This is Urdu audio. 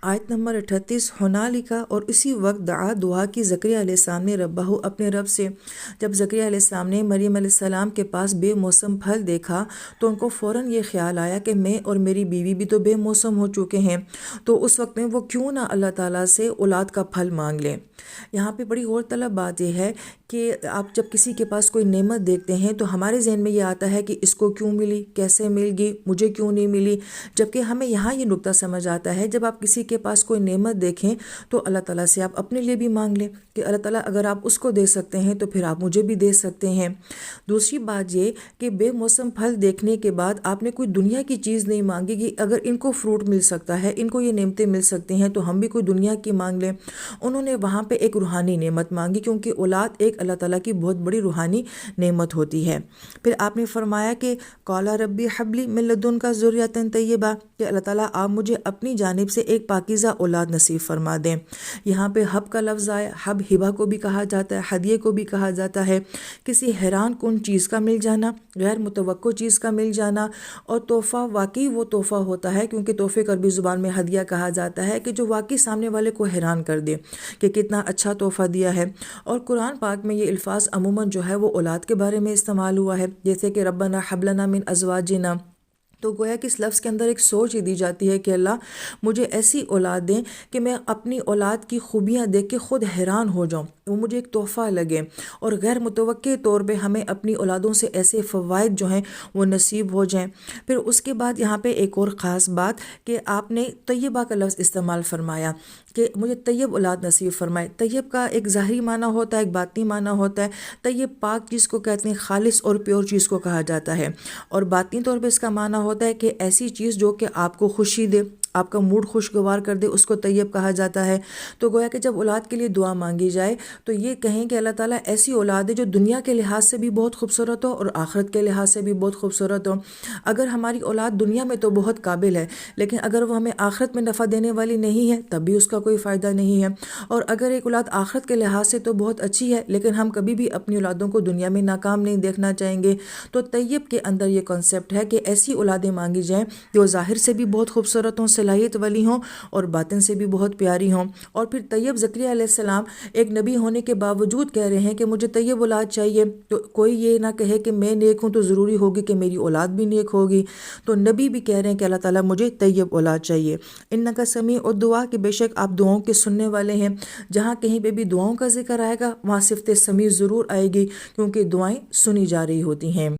آیت نمبر 38 ہنالکا، اور اسی وقت دعا کی زکریا علیہ السلام نے ربہ اپنے رب سے۔ جب زکریا علیہ السلام نے مریم علیہ السلام کے پاس بے موسم پھل دیکھا تو ان کو فوراً یہ خیال آیا کہ میں اور میری بیوی بھی تو بے موسم ہو چکے ہیں، تو اس وقت میں وہ کیوں نہ اللہ تعالیٰ سے اولاد کا پھل مانگ لیں۔ یہاں پہ بڑی غور طلب بات یہ ہے کہ آپ جب کسی کے پاس کوئی نعمت دیکھتے ہیں تو ہمارے ذہن میں یہ آتا ہے کہ اس کو کیوں ملی، کیسے مل گئی، مجھے کیوں نہیں ملی، جبکہ ہمیں یہاں یہ نقطہ سمجھ آتا ہے جب آپ کسی کے پاس کوئی نعمت دیکھیں تو اللہ تعالیٰ سے آپ اپنے لیے بھی مانگ لیں کہ اللہ تعالیٰ اگر آپ اس کو دے سکتے ہیں تو پھر آپ مجھے بھی دے سکتے ہیں۔ دوسری بات یہ کہ بے موسم پھل دیکھنے کے بعد آپ نے کوئی دنیا کی چیز نہیں مانگی کہ اگر ان کو فروٹ مل سکتا ہے، ان کو یہ نعمتیں مل سکتی ہیں تو ہم بھی کوئی دنیا کی مانگ لیں۔ انہوں نے وہاں پہ ایک روحانی نعمت مانگی، کیونکہ اولاد ایک اللہ تعالیٰ کی بہت بڑی روحانی نعمت ہوتی ہے۔ پھر آپ نے فرمایا کہ قال ربی حب لی من لدنک ذریۃ طیبہ، کہ اللہ تعالیٰ آپ مجھے اپنی جانب سے ایک پاکیزہ اولاد نصیب فرما دیں۔ یہاں پہ حب کا لفظ آیا، حب ہبہ کو بھی کہا جاتا ہے، ہدیے کو بھی کہا جاتا ہے، کسی حیران کن چیز کا مل جانا، غیر متوقع چیز کا مل جانا۔ اور تحفہ واقعی وہ تحفہ ہوتا ہے، کیونکہ تحفے کا عربی زبان میں ہدیہ کہا جاتا ہے، کہ جو واقعی سامنے والے کو حیران کر دے کہ کتنا اچھا تحفہ دیا ہے۔ اور قرآن پاک میں یہ الفاظ عموماً جو ہے وہ اولاد کے بارے میں استعمال ہوا ہے، جیسے کہ ربنا حب لنا من ازواجنا، تو گویا کہ اس لفظ کے اندر ایک سوچ ہی دی جاتی ہے کہ اللہ مجھے ایسی اولاد دیں کہ میں اپنی اولاد کی خوبیاں دیکھ کے خود حیران ہو جاؤں، وہ مجھے ایک تحفہ لگے، اور غیر متوقع طور پہ ہمیں اپنی اولادوں سے ایسے فوائد جو ہیں وہ نصیب ہو جائیں۔ پھر اس کے بعد یہاں پہ ایک اور خاص بات کہ آپ نے طیبہ کا لفظ استعمال فرمایا کہ مجھے طیب اولاد نصیب فرمائے۔ طیب کا ایک ظاہری معنی ہوتا ہے، ایک باطنی معنی ہوتا ہے۔ طیب پاک چیز کو کہتے ہیں، خالص اور پیور چیز کو کہا جاتا ہے، اور باطنی طور پہ اس کا معنی ہوتا ہے کہ ایسی چیز جو کہ آپ کو خوشی دے، آپ کا موڈ خوشگوار کر دے، اس کو طیب کہا جاتا ہے۔ تو گویا کہ جب اولاد کے لیے دعا مانگی جائے تو یہ کہیں کہ اللہ تعالیٰ ایسی اولاد ہے جو دنیا کے لحاظ سے بھی بہت خوبصورت ہو اور آخرت کے لحاظ سے بھی بہت خوبصورت ہو۔ اگر ہماری اولاد دنیا میں تو بہت قابل ہے، لیکن اگر وہ ہمیں آخرت میں نفع دینے والی نہیں ہے تب بھی اس کا کوئی فائدہ نہیں ہے۔ اور اگر ایک اولاد آخرت کے لحاظ سے تو بہت اچھی ہے، لیکن ہم کبھی بھی اپنی اولادوں کو دنیا میں ناکام نہیں دیکھنا چاہیں گے۔ تو طیب کے اندر یہ کنسیپٹ ہے کہ ایسی اولادیں مانگی جائیں جو ظاہر سے بھی بہت خوبصورت ہوں، صلاحیت والی ہوں، اور باطن سے بھی بہت پیاری ہوں۔ اور پھر طیب زکریا علیہ السلام ایک نبی ہونے کے باوجود کہہ رہے ہیں کہ مجھے طیب اولاد چاہیے، تو کوئی یہ نہ کہے کہ میں نیک ہوں تو ضروری ہوگی کہ میری اولاد بھی نیک ہوگی۔ تو نبی بھی کہہ رہے ہیں کہ اللہ تعالیٰ مجھے طیب اولاد چاہیے۔ انکا سمیع الدعا، کہ بے شک آپ دعاؤں کے سننے والے ہیں۔ جہاں کہیں پہ بھی دعاؤں کا ذکر آئے گا وہاں صفت سمیع ضرور آئے گی، کیونکہ دعائیں سنی جا رہی ہوتی ہیں۔